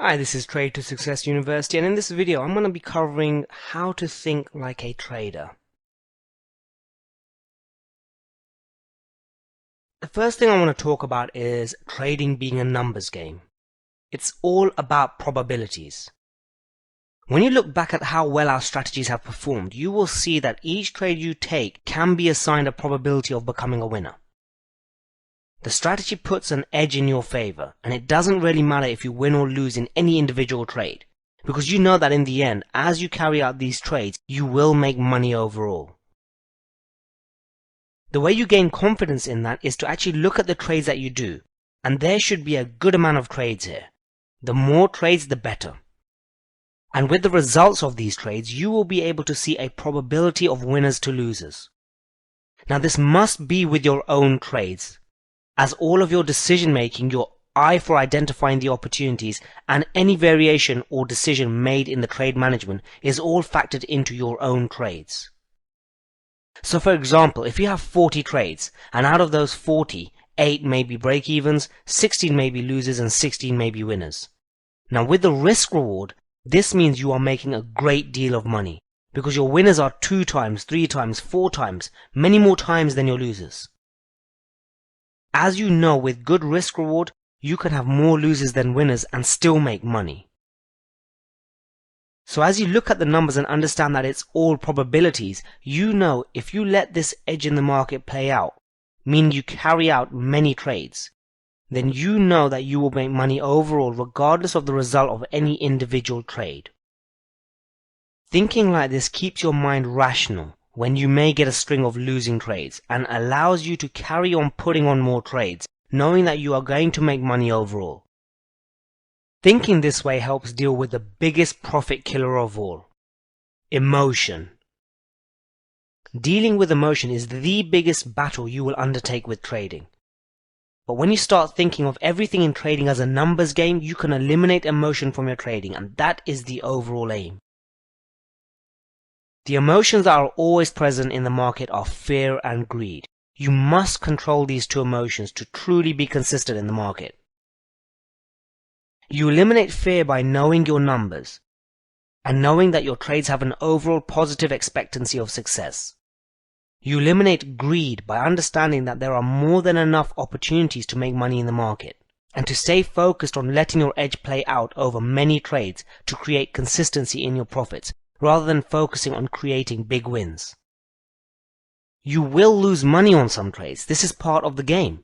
Hi, this is Trade to Success University, and in this video I'm going to be covering how to think like a trader. The first thing I want to talk about is trading being a numbers game. It's all about probabilities. When you look back at how well our strategies have performed, you will see that each trade you take can be assigned a probability of becoming a winner. The strategy puts an edge in your favor, and it doesn't really matter if you win or lose in any individual trade, because you know that in the end, as you carry out these trades, you will make money overall. The way you gain confidence in that is to actually look at the trades that you do, and there should be a good amount of trades here. The more trades, the better. And with the results of these trades, you will be able to see a probability of winners to losers. Now this must be with your own trades, as all of your decision making, your eye for identifying the opportunities, and any variation or decision made in the trade management is all factored into your own trades. So for example, if you have 40 trades, and out of those 40, 8 may be break-evens, 16 may be losers, and 16 may be winners. Now with the risk reward, this means you are making a great deal of money, because your winners are 2 times, 3 times, 4 times, many more times than your losers. As you know, with good risk reward, you can have more losers than winners and still make money. So as you look at the numbers and understand that it's all probabilities, you know if you let this edge in the market play out, meaning you carry out many trades, then you know that you will make money overall regardless of the result of any individual trade. Thinking like this keeps your mind rational when you may get a string of losing trades, and allows you to carry on putting on more trades, knowing that you are going to make money overall. Thinking this way helps deal with the biggest profit killer of all: emotion. Dealing with emotion is the biggest battle you will undertake with trading. But when you start thinking of everything in trading as a numbers game, you can eliminate emotion from your trading, and that is the overall aim. The emotions that are always present in the market are fear and greed. You must control these two emotions to truly be consistent in the market. You eliminate fear by knowing your numbers, and knowing that your trades have an overall positive expectancy of success. You eliminate greed by understanding that there are more than enough opportunities to make money in the market, and to stay focused on letting your edge play out over many trades to create consistency in your profits, rather than focusing on creating big wins. You will lose money on some trades, this is part of the game.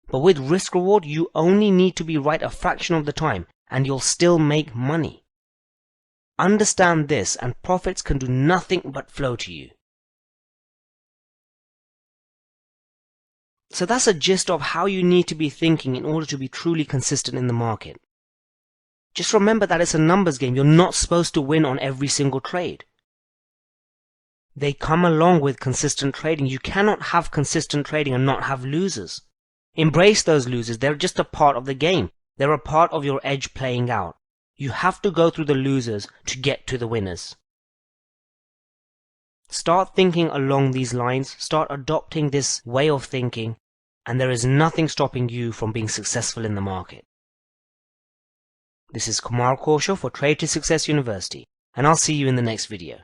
But with risk reward, you only need to be right a fraction of the time, and you'll still make money. Understand this, and profits can do nothing but flow to you. So that's a gist of how you need to be thinking in order to be truly consistent in the market. Just remember that it's a numbers game. You're not supposed to win on every single trade. They come along with consistent trading. You cannot have consistent trading and not have losers. Embrace those losers. They're just a part of the game. They're a part of your edge playing out. You have to go through the losers to get to the winners. Start thinking along these lines. Start adopting this way of thinking, and there is nothing stopping you from being successful in the market. This is Kumar for Trade to Success University, and I'll see you in the next video.